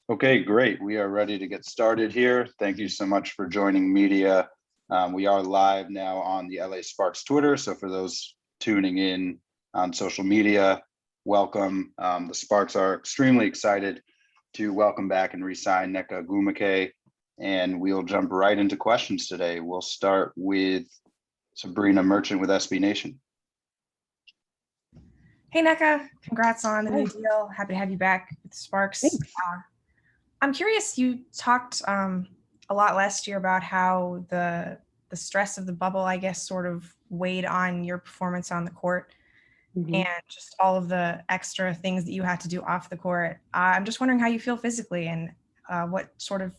Okay, great. We are ready to get started here. Thank you so much for joining media. We are live now on the LA Sparks Twitter. So for those tuning in on social media, welcome. The Sparks are extremely excited to welcome back and re-sign Nneka Ogwumike, and we'll jump right into questions today. We'll start with Sabrina Merchant with SB Nation. Hey Nneka, congrats on the new deal. Happy to have you back with the Sparks. I'm curious, you talked a lot last year about how the stress of the bubble, I guess, sort of weighed on your performance on the court and just all of the extra things that you had to do off the court. I'm just wondering how you feel physically and what sort of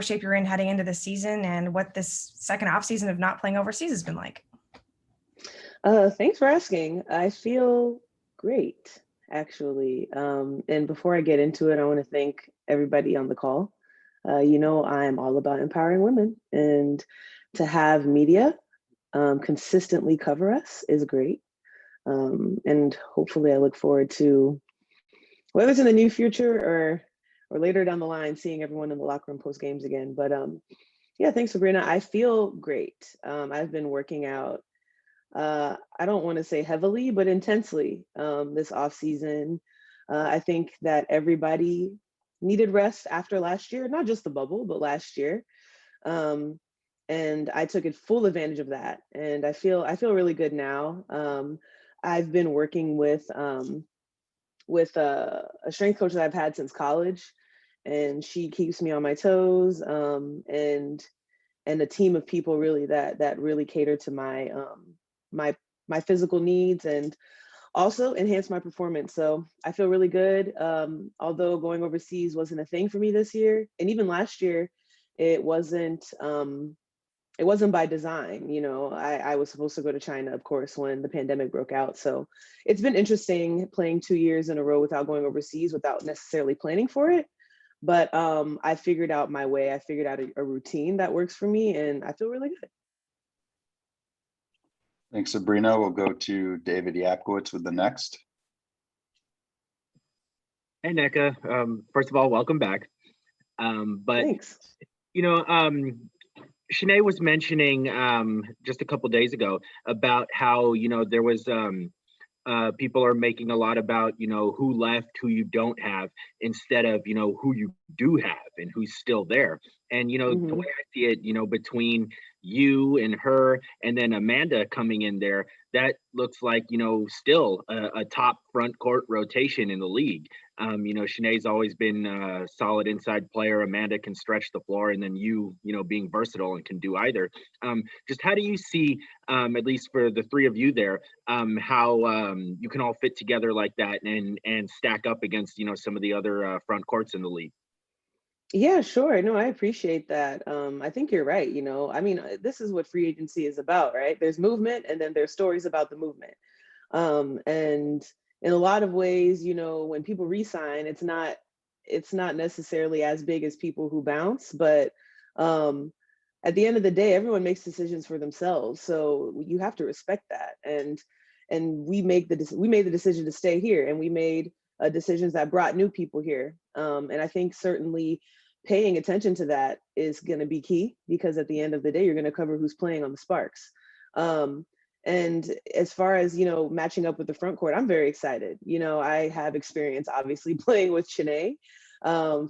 shape you're in heading into the season and what this second off season of not playing overseas has been like. Thanks for asking. I feel great, actually. And before I get into it, I want to thank everybody on the call. I'm all about empowering women, and to have media consistently cover us is great. And hopefully I look forward to, whether it's in the near future or later down the line, seeing everyone in the locker room post games again. But yeah, thanks, Sabrina. I feel great. I've been working out, I don't want to say heavily, but intensely this off season. I think that everybody needed rest after last year, not just the bubble, but last year. And I took full advantage of that. And I feel really good now. I've been working with a strength coach that I've had since college, and she keeps me on my toes, and a team of people really that really cater to my my physical needs and also enhance my performance. So I feel really good. Although going overseas wasn't a thing for me this year, and even last year, it wasn't by design. I was supposed to go to China, of course, when the pandemic broke out. So it's been interesting playing 2 years in a row without going overseas, without necessarily planning for it. But I figured out my way. I figured out a routine that works for me, and I feel really good. Thanks, Sabrina. We'll go to David Yapkowitz with the next. Hey, Nneka. First of all, welcome back. Thanks. Shanae was mentioning just a couple days ago about how, there was people are making a lot about, who left, who you don't have, instead of, who you do have and who's still there. And, the way I see it, between you and her and then Amanda coming in there, that looks like, still a top front court rotation in the league. Shanae's always been a solid inside player. Amanda can stretch the floor, and then you being versatile and can do either. Just how do you see, at least for the three of you there, how you can all fit together like that and stack up against, some of the other front courts in the league? Yeah, sure. No, I appreciate that. I think you're right. This is what free agency is about, right? There's movement, and then there's stories about the movement. And in a lot of ways, when people re-sign, it's not necessarily as big as people who bounce, but at the end of the day, everyone makes decisions for themselves. So you have to respect that. And we made the decision to stay here, and we made decisions that brought new people here. And I think certainly paying attention to that is going to be key, because at the end of the day, you're going to cover who's playing on the Sparks. And as far as, matching up with the front court, I'm very excited. I have experience, obviously, playing with Shanae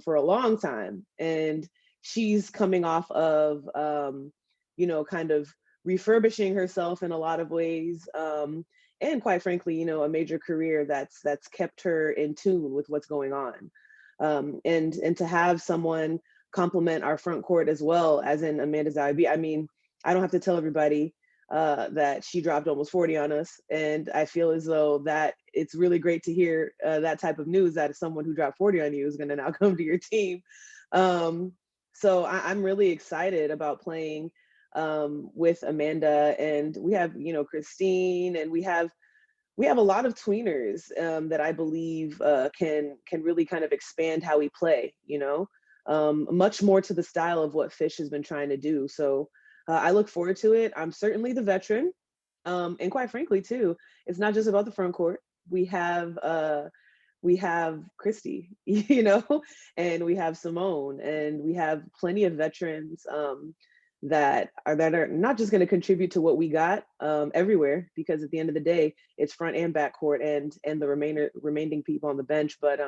for a long time. And she's coming off of, kind of refurbishing herself in a lot of ways. And quite frankly, a major career that's kept her in tune with what's going on. And to have someone complement our front court as well, as in Amanda Zawabi. I don't have to tell everybody that she dropped almost 40 on us. And I feel as though that it's really great to hear that type of news, that someone who dropped 40 on you is going to now come to your team. So I'm really excited about playing with Amanda, and we have, Christine, and we have a lot of tweeners that I believe can really kind of expand how we play, much more to the style of what Fish has been trying to do. So I look forward to it. I'm certainly the veteran. And quite frankly, too, it's not just about the front court. We have we have Christy, you know, and we have Simone, and we have plenty of veterans that are not just going to contribute to what we got everywhere, because at the end of the day, it's front and back court and the remaining people on the bench. But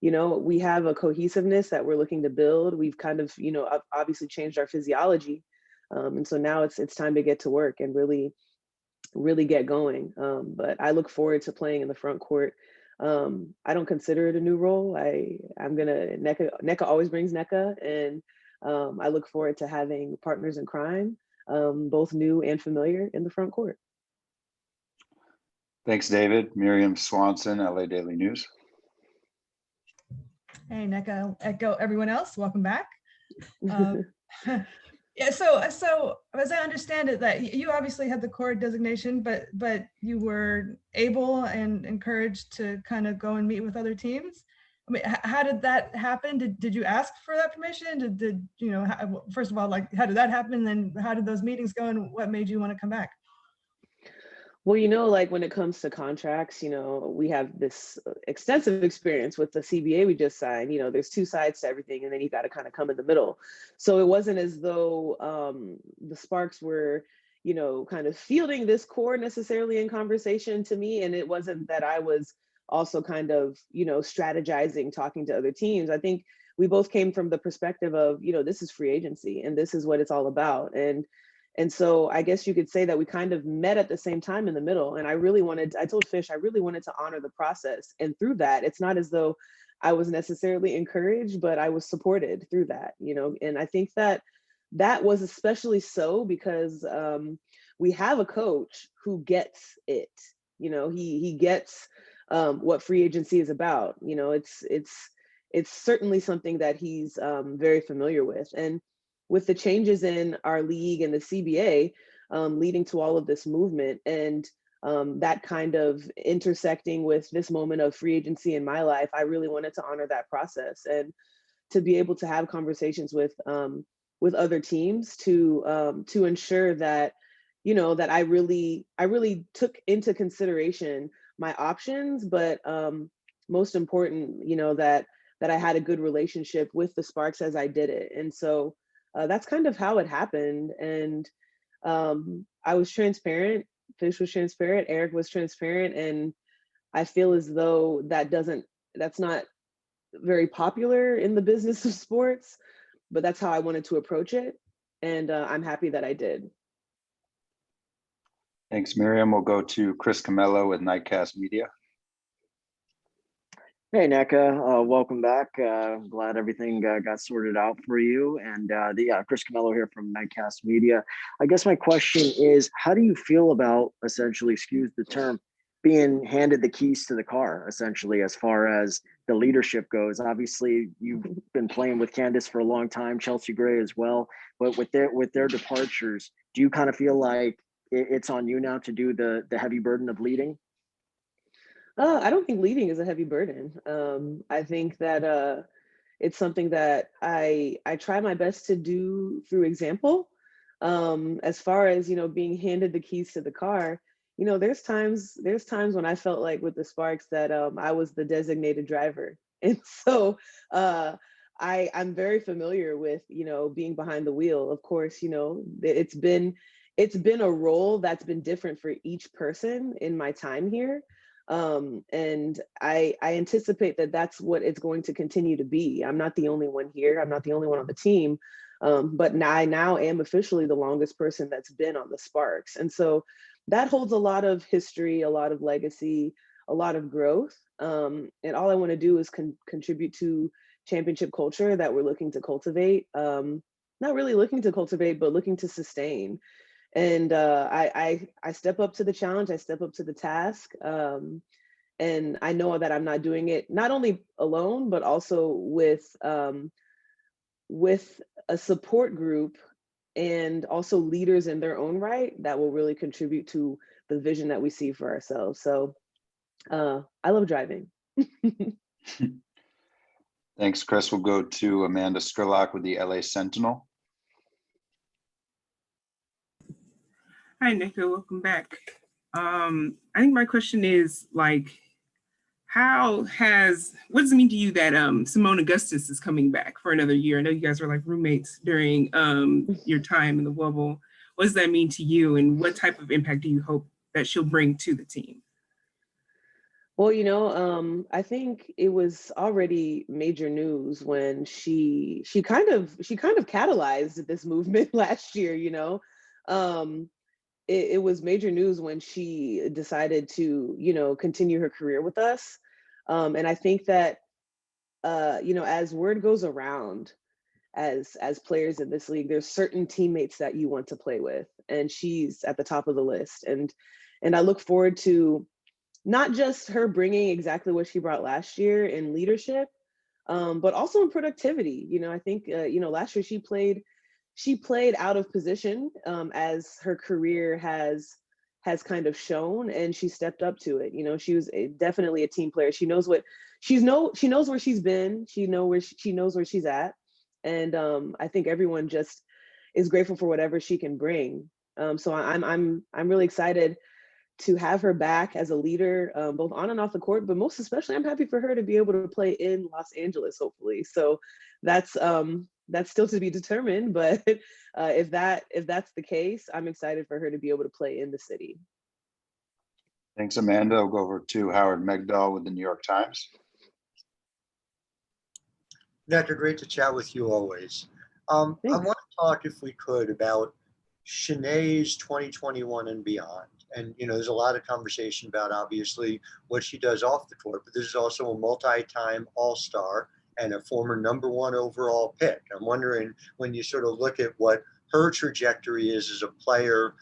you know, we have a cohesiveness that we're looking to build. We've kind of, you know, obviously changed our physiology, and so now it's time to get to work and really get going. But I look forward to playing in the front court. I don't consider it a new role. Nneka always brings Nneka, and I look forward to having partners in crime, both new and familiar, in the front court. Thanks, David. Miriam Swanson, LA Daily News. Hey, Nneka, echo everyone else. Welcome back. Yeah, so as I understand it, that you obviously had the core designation, but you were able and encouraged to kind of go and meet with other teams. I mean, how did that happen? Did you ask for that permission? Did you know? First of all, like, how did that happen? And then how did those meetings go, and what made you want to come back? Well, you know, like when it comes to contracts, you know, we have this extensive experience with the CBA we just signed. You know, there's two sides to everything, and then you got to kind of come in the middle. So it wasn't as though the Sparks were, you know, kind of fielding this core necessarily in conversation to me. And it wasn't that I was also kind of, you know, strategizing, talking to other teams. I think we both came from the perspective of, you know, this is free agency and this is what it's all about. And so I guess you could say that we kind of met at the same time in the middle. And I told Fish, I really wanted to honor the process. And through that, it's not as though I was necessarily encouraged, but I was supported through that, you know. And I think that was especially so because we have a coach who gets it. You know, he gets what free agency is about. You know, it's certainly something that he's very familiar with. And with the changes in our league and the CBA leading to all of this movement, and that kind of intersecting with this moment of free agency in my life, I really wanted to honor that process and to be able to have conversations with other teams to ensure that, you know, that I really took into consideration my options, but most important, you know, that I had a good relationship with the Sparks as I did it. And so that's kind of how it happened. And I was transparent. Fish was transparent. Eric was transparent. And I feel as though that's not very popular in the business of sports, but that's how I wanted to approach it. And I'm happy that I did. Thanks, Miriam. We'll go to Chris Camello with Nightcast Media. Hey, Nneka, welcome back. Glad everything got sorted out for you. And Chris Camello here from Nightcast Media. I guess my question is, how do you feel about essentially, excuse the term, being handed the keys to the car, essentially, as far as the leadership goes? Obviously, you've been playing with Candace for a long time, Chelsea Gray as well. But with their departures, do you kind of feel like it's on you now to do the heavy burden of leading? I don't think leading is a heavy burden. I think that it's something that I try my best to do through example. As far as, you know, being handed the keys to the car, you know, there's times when I felt like with the Sparks that I was the designated driver. And so I'm very familiar with, you know, being behind the wheel. Of course, you know, it's been a role that's been different for each person in my time here. And I anticipate that that's what it's going to continue to be. I'm not the only one here. I'm not the only one on the team. But I now am officially the longest person that's been on the Sparks. And so that holds a lot of history, a lot of legacy, a lot of growth. And all I want to do is contribute to championship culture that we're looking to cultivate. Not really looking to cultivate, but looking to sustain. And I step up to the challenge, I step up to the task. And I know that I'm not doing it not only alone, but also with a support group and also leaders in their own right that will really contribute to the vision that we see for ourselves. So I love driving. Thanks, Chris. We'll go to Amanda Skrlock with the LA Sentinel. Hi, Nneka, welcome back. I think my question is, like, what does it mean to you that Simone Augustus is coming back for another year? I know you guys were like roommates during your time in the bubble. What does that mean to you, and what type of impact do you hope that she'll bring to the team? Well, I think it was already major news when she kind of catalyzed this movement last year. It was major news when she decided to continue her career with us, and I think that as word goes around, as players in this league, there's certain teammates that you want to play with, and she's at the top of the list. And I look forward to not just her bringing exactly what she brought last year in leadership, but also in productivity. I think last year she played out of position, as her career has kind of shown, and she stepped up to it. She was definitely a team player. She knows what she knows where she's been. She knows where she's at, and I think everyone just is grateful for whatever she can bring. So I'm really excited to have her back as a leader, both on and off the court, but most especially, I'm happy for her to be able to play in Los Angeles, hopefully. So that's still to be determined, but if that's the case, I'm excited for her to be able to play in the city. Thanks, Amanda. I'll go over to Howard Megdal with the New York Times. Nneka, great to chat with you always. I want to talk, if we could, about Chiney's 2021 and beyond. And, there's a lot of conversation about, obviously, what she does off the court, but this is also a multi-time All-Star and a former #1 overall pick. I'm wondering, when you sort of look at what her trajectory is as a player,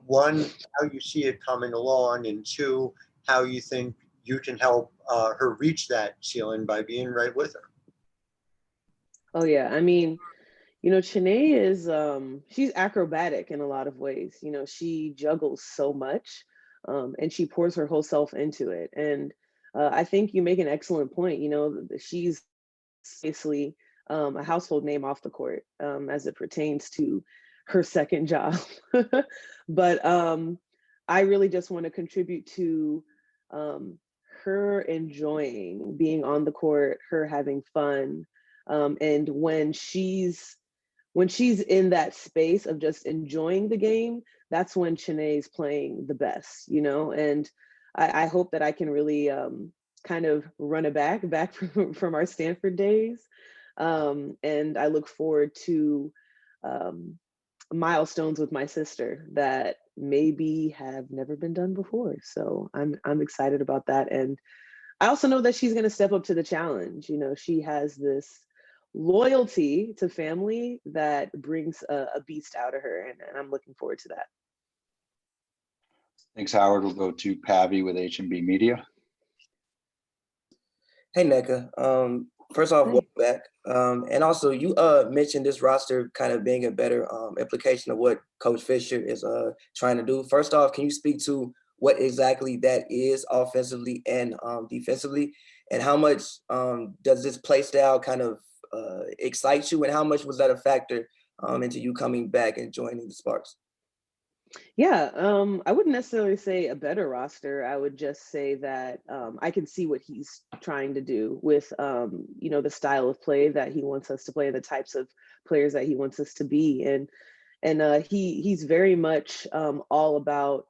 one, how you see it coming along, and two, how you think you can help her reach that ceiling by being right with her. Oh, yeah. I mean, Chiney is, she's acrobatic in a lot of ways. She juggles so much, and she pours her whole self into it. And I think you make an excellent point. She's basically a household name off the court, as it pertains to her second job. But I really just want to contribute to her enjoying being on the court, her having fun. And when she's in that space of just enjoying the game, that's when Chiney's playing the best, and I hope that I can really kind of run it back from our Stanford days. And I look forward to milestones with my sister that maybe have never been done before. So I'm excited about that. And I also know that she's going to step up to the challenge. She has this loyalty to family that brings a beast out of her, and I'm looking forward to that. Thanks, Howard. We'll go to Pavi with H&B Media. Hey, Nneka. First off, welcome back. And also, you mentioned this roster kind of being a better implication of what Coach Fisher is trying to do. First off, can you speak to what exactly that is offensively and defensively, and how much does this play style kind of excite you, and how much was that a factor into you coming back and joining the Sparks? Yeah, I wouldn't necessarily say a better roster. I would just say that I can see what he's trying to do with, the style of play that he wants us to play, the types of players that he wants us to be. And he's very much all about,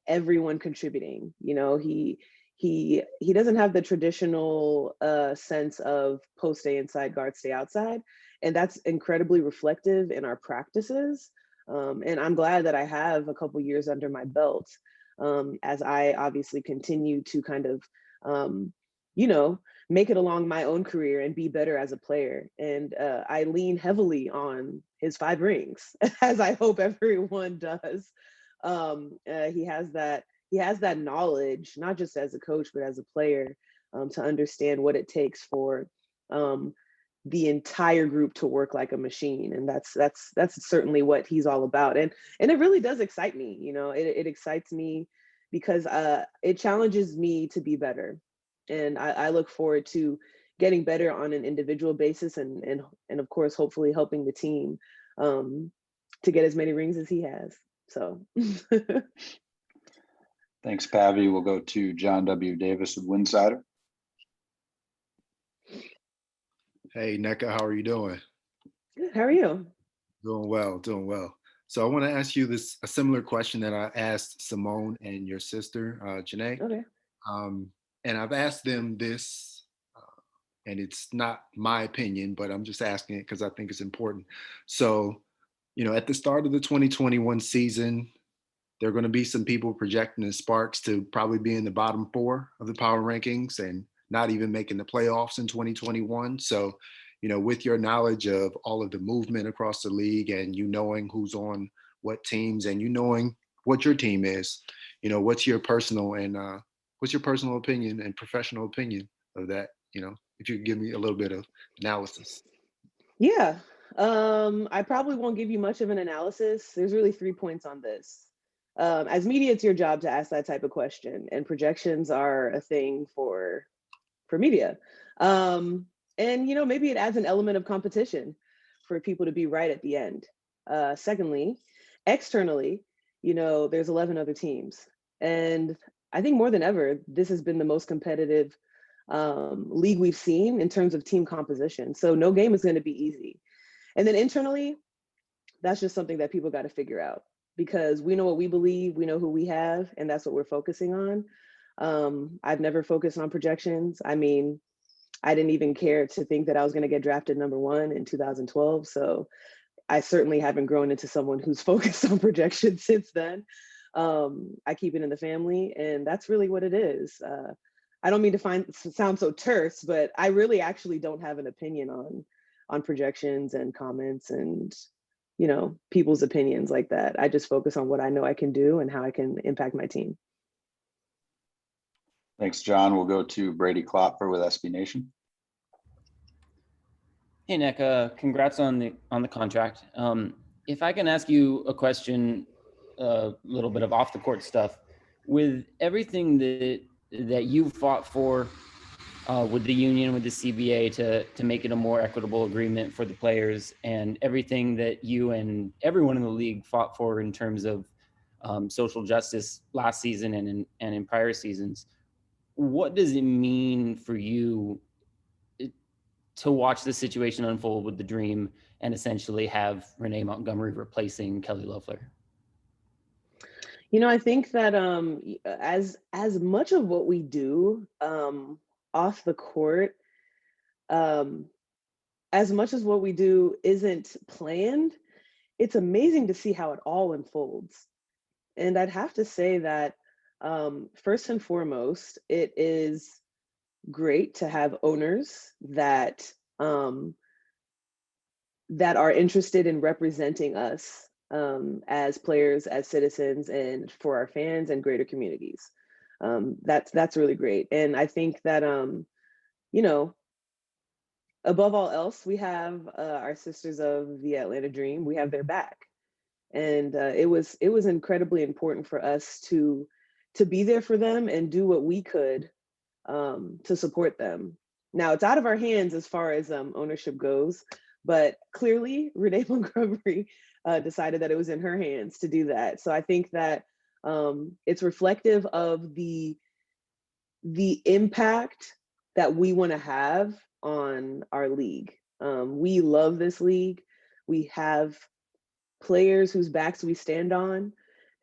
everyone contributing. He doesn't have the traditional sense of post stay inside, guard stay outside. And that's incredibly reflective in our practices. And I'm glad that I have a couple years under my belt, as I obviously continue to kind of, make it along my own career and be better as a player. And I lean heavily on his 5 rings, as I hope everyone does. He has that knowledge, not just as a coach, but as a player, to understand what it takes for the entire group to work like a machine. And that's certainly what he's all about. And it really does excite me. It excites me because it challenges me to be better. And I look forward to getting better on an individual basis, and of course, hopefully helping the team to get as many rings as he has. So Thanks, Pavi. We'll go to John W. Davis with Winsider. Hey, Nneka, how are you doing? Good. How are you? Doing well, doing well. So I want to ask you a similar question that I asked Simone and your sister, Janae. Okay. And I've asked them this, and it's not my opinion, but I'm just asking it because I think it's important. So, at the start of the 2021 season, there are going to be some people projecting the Sparks to probably be in the bottom 4 of the power rankings and not even making the playoffs in 2021. So, with your knowledge of all of the movement across the league and knowing who's on what teams and knowing what your team is, what's your personal opinion and professional opinion of that? If you could give me a little bit of analysis. Yeah. I probably won't give you much of an analysis. There's really 3 points on this. As media, it's your job to ask that type of question, and projections are a thing for media. And maybe it adds an element of competition for people to be right at the end. Secondly, externally, there's 11 other teams, and I think more than ever, this has been the most competitive league we've seen in terms of team composition. So no game is going to be easy. And then internally, that's just something that people got to figure out, because we know what we believe, we know who we have, and that's what we're focusing on. I've never focused on projections. I mean, I didn't even care to think that I was going to get drafted number 1 in 2012. So I certainly haven't grown into someone who's focused on projections since then. I keep it in the family, and that's really what it is. I don't mean to sound so terse, but I really actually don't have an opinion on projections and comments and people's opinions like that. I just focus on what I know I can do and how I can impact my team. Thanks, John. We'll go to Brady Klopfer with SB Nation. Hey, Nneka, congrats on the contract. If I can ask you a question, a little bit of off the court stuff, with everything that you fought for with the union, with the CBA to make it a more equitable agreement for the players, and everything that you and everyone in the league fought for in terms of social justice last season and in prior seasons, what does it mean for you to watch the situation unfold with the Dream and essentially have Renee Montgomery replacing Kelly Loeffler? I think that as much of what we do off the court, as much as what we do isn't planned, it's amazing to see how it all unfolds. And I'd have to say that first and foremost, it is great to have owners that that are interested in representing us as players, as citizens, and for our fans and greater communities. That's really great. And I think that above all else, we have our sisters of the Atlanta Dream. We have their back, and it was incredibly important for us to be there for them and do what we could to support them. Now, it's out of our hands as far as ownership goes, but clearly Renee Montgomery decided that it was in her hands to do that. So I think that it's reflective of the impact that we want to have on our league. We love this league. We have players whose backs we stand on,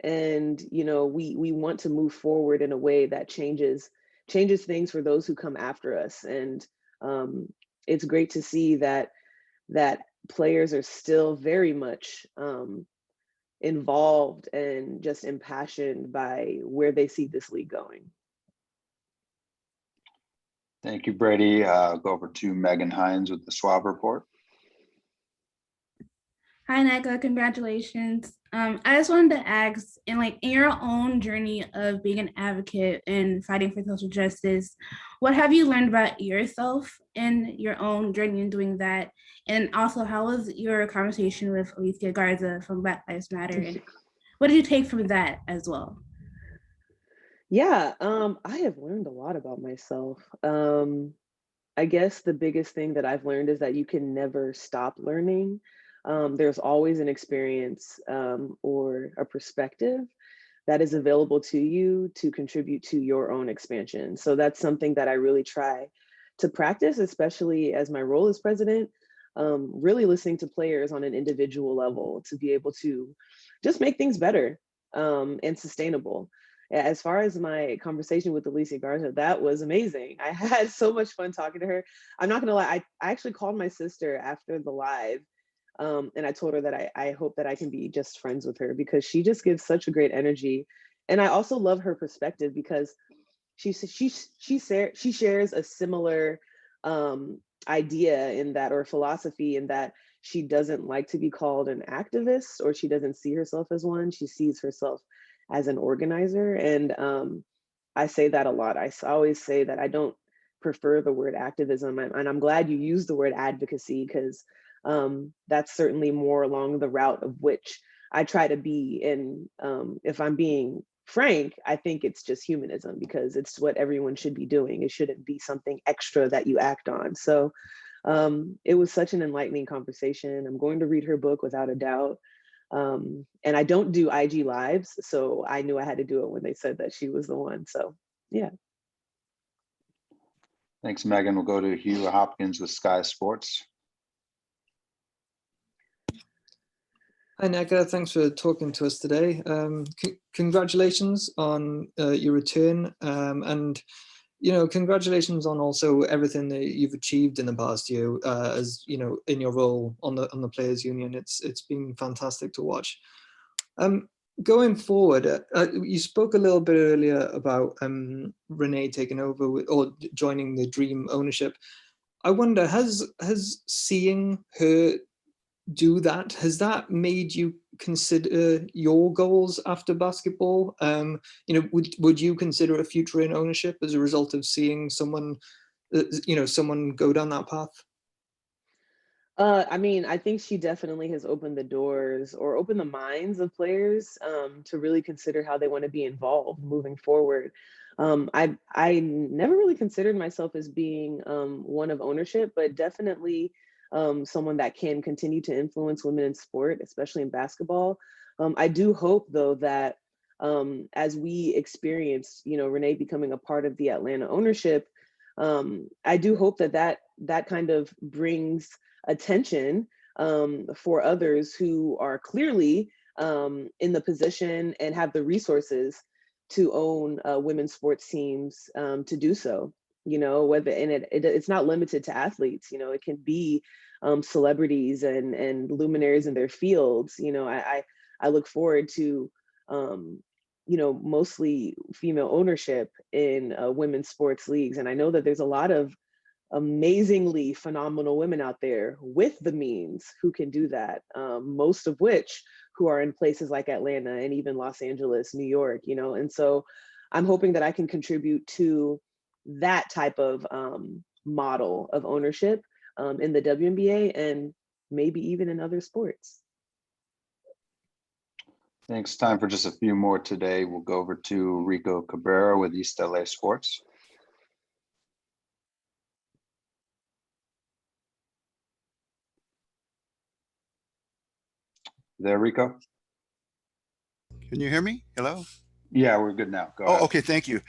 and we want to move forward in a way that changes things for those who come after us. And it's great to see that players are still very much involved and just impassioned by where they see this league going. Thank you, Brady. Go over to Megan Hines with the Schwab Report. Hi, Nneka, congratulations. I just wanted to ask, in your own journey of being an advocate and fighting for social justice, what have you learned about yourself in your own journey in doing that? And also, how was your conversation with Alicia Garza from Black Lives Matter? And what did you take from that as well? Yeah, I have learned a lot about myself. I guess the biggest thing that I've learned is that you can never stop learning. There's always an experience or a perspective that is available to you to contribute to your own expansion. So that's something that I really try to practice, especially as my role as president, really listening to players on an individual level to be able to just make things better and sustainable. As far as my conversation with Alicia Garza, that was amazing. I had so much fun talking to her. I'm not gonna lie, I actually called my sister after the live, and I told her that I hope that I can be just friends with her because she just gives such a great energy. And I also love her perspective because she shares a similar idea in that, or philosophy in that, she doesn't like to be called an activist, or she doesn't see herself as one. She sees herself as an organizer. And I say that a lot. I always say that I don't prefer the word activism. And I'm glad you use the word advocacy, because that's certainly more along the route of which I try to be. And if I'm being frank, I think it's just humanism, because it's what everyone should be doing. It shouldn't be something extra that you act on. So it was such an enlightening conversation. I'm going to read her book without a doubt. And I don't do IG lives, so I knew I had to do it when they said that she was the one. So yeah. Thanks, Megan. We'll go to Hugh Hopkins with Sky Sports. Hi, Nneka. Thanks for talking to us today. Congratulations on your return, and congratulations on also everything that you've achieved in the past year, as in your role on the Players Union. It's been fantastic to watch. Going forward, you spoke a little bit earlier about Renee taking over or joining the Dream ownership. I wonder, has seeing her do that, has that made you consider your goals after basketball? Would you consider a future in ownership as a result of seeing someone go down that path? I think she definitely has opened the doors, or opened the minds of players to really consider how they want to be involved moving forward. I never really considered myself as being one of ownership, but definitely someone that can continue to influence women in sport, especially in basketball. I do hope, though, that as we experience, Renee becoming a part of the Atlanta ownership, I do hope that kind of brings attention for others who are clearly in the position and have the resources to own women's sports teams to do so. Whether, and it's not limited to athletes. It can be celebrities and luminaries in their fields. I look forward to mostly female ownership in women's sports leagues, and I know that there's a lot of amazingly phenomenal women out there with the means who can do that, most of which who are in places like Atlanta and even Los Angeles, New York, and so I'm hoping that I can contribute to that type of model of ownership in the WNBA and maybe even in other sports. Thanks. Time for just a few more today. We'll go over to Rico Cabrera with East LA Sports. There, Rico? Can you hear me? Hello? Yeah, we're good now. Go ahead. Okay, thank you.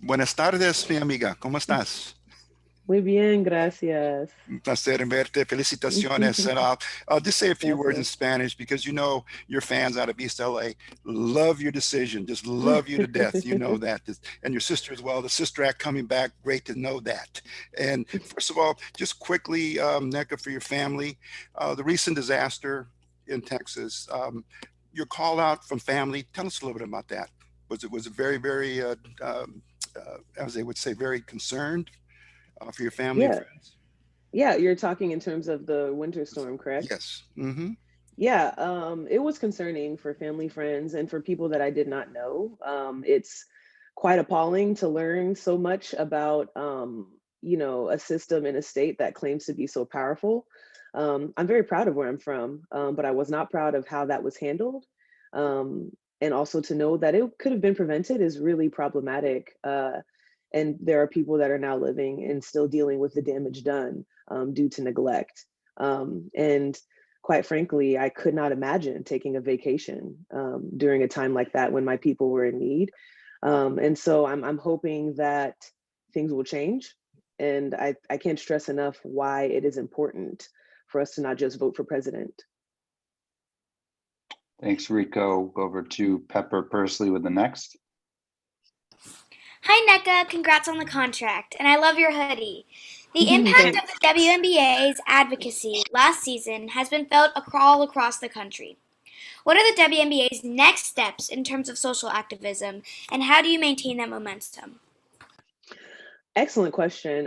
Buenas tardes, mi amiga. ¿Cómo estás? Muy bien, gracias. Un placer en verte. Felicitaciones. And I'll just say a few words in Spanish, because your fans out of East LA love your decision, just love you to death. You know that. And your sister as well. The Sister Act coming back, great to know that. And first of all, just quickly, Nneka, for your family, the recent disaster in Texas, your call out from family, tell us a little bit about that. Was it very, very, as they would say, very concerned for your family and friends? Yeah, you're talking in terms of the winter storm, correct? Yes. Mm-hmm. Yeah, it was concerning for family, friends, and for people that I did not know. It's quite appalling to learn so much about, a system in a state that claims to be so powerful. I'm very proud of where I'm from, but I was not proud of how that was handled. And also to know that it could have been prevented is really problematic. And there are people that are now living and still dealing with the damage done due to neglect. And quite frankly, I could not imagine taking a vacation during a time like that when my people were in need. And so I'm hoping that things will change. And I can't stress enough why it is important for us to not just vote for president. Thanks, Rico. Go over to Pepper Pursley with the next. Hi, Nneka. Congrats on the contract, and I love your hoodie. The impact of the WNBA's advocacy last season has been felt all across the country. What are the WNBA's next steps in terms of social activism, and how do you maintain that momentum? Excellent question.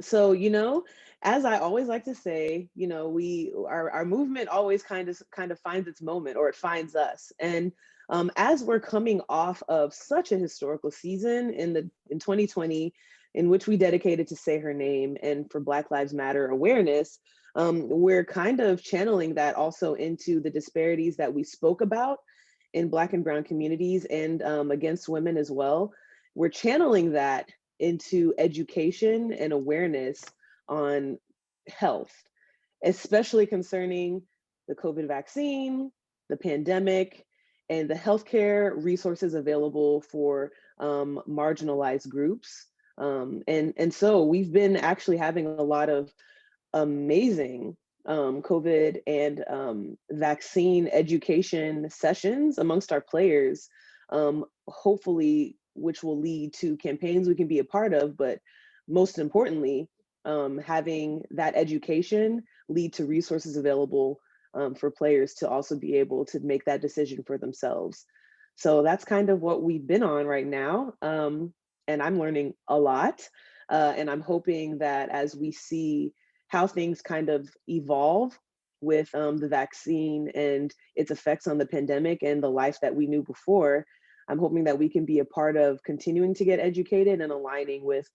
So, as I always like to say, our movement always kind of finds its moment, or it finds us. And as we're coming off of such a historical season in 2020, in which we dedicated to Say Her Name and for Black Lives Matter awareness, we're kind of channeling that also into the disparities that we spoke about in Black and Brown communities and against women as well. We're channeling that into education and awareness on health, especially concerning the COVID vaccine, the pandemic, and the healthcare resources available for marginalized groups. And so we've been actually having a lot of amazing COVID and vaccine education sessions amongst our players, hopefully, which will lead to campaigns we can be a part of, but most importantly, having that education lead to resources available for players to also be able to make that decision for themselves. So that's kind of what we've been on right now. And I'm learning a lot. And I'm hoping that as we see how things kind of evolve with the vaccine and its effects on the pandemic and the life that we knew before, I'm hoping that we can be a part of continuing to get educated and aligning with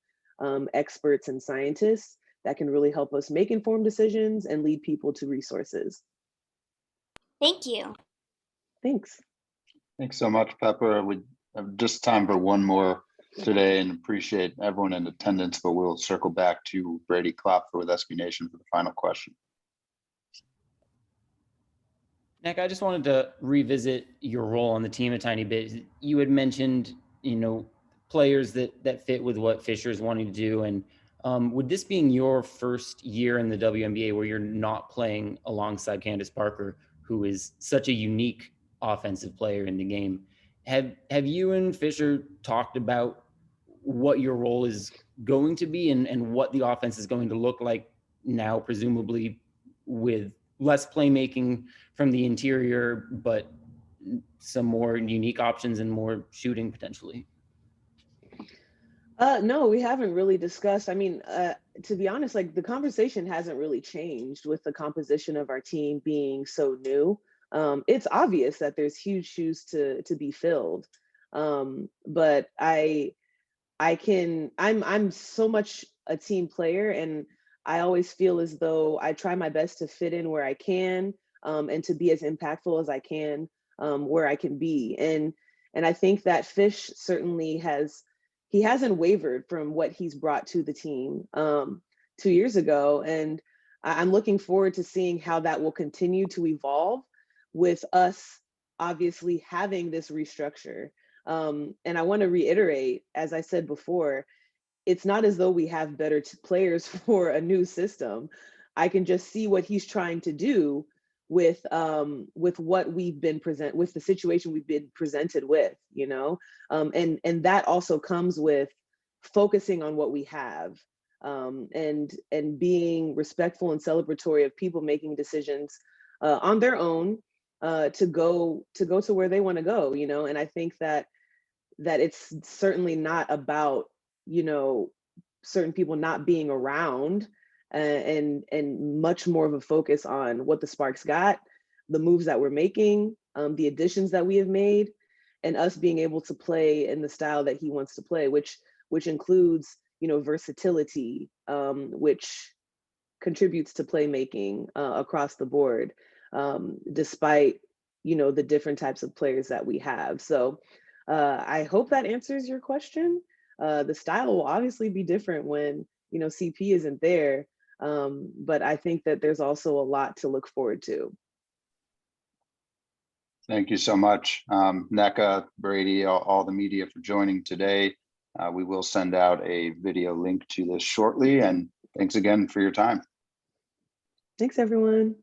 experts and scientists that can really help us make informed decisions and lead people to resources. Thank you. Thanks. Thanks so much, Pepper. We have just time for one more today and appreciate everyone in attendance, but we'll circle back to Brady Klopfer with SB Nation for the final question. Nneka, I just wanted to revisit your role on the team a tiny bit. You had mentioned, players that fit with what Fisher is wanting to do. And with this being your first year in the WNBA where you're not playing alongside Candace Parker, who is such a unique offensive player in the game, have you and Fisher talked about what your role is going to be and what the offense is going to look like now, presumably with less playmaking from the interior, but some more unique options and more shooting potentially? No, we haven't really discussed. I mean, to be honest, like the conversation hasn't really changed with the composition of our team being so new. It's obvious that there's huge shoes to be filled. But I'm so much a team player, and I always feel as though I try my best to fit in where I can, and to be as impactful as I can where I can be. And I think that Fish certainly hasn't wavered from what he's brought to the team 2 years ago. And I'm looking forward to seeing how that will continue to evolve with us obviously having this restructure. And I want to reiterate, as I said before, it's not as though we have better players for a new system. I can just see what he's trying to do with what we've been with the situation we've been presented with, and that also comes with focusing on what we have, and being respectful and celebratory of people making decisions on their own to go to where they want to go, and I think that it's certainly not about certain people not being around, and much more of a focus on what the Sparks got, the moves that we're making, the additions that we have made, and us being able to play in the style that he wants to play, which includes versatility, which contributes to playmaking across the board, despite the different types of players that we have. So I hope that answers your question. The style will obviously be different when CP isn't there, But I think that there's also a lot to look forward to. Thank you so much, Nneka, Brady, all the media for joining today. We will send out a video link to this shortly, and thanks again for your time. Thanks, everyone.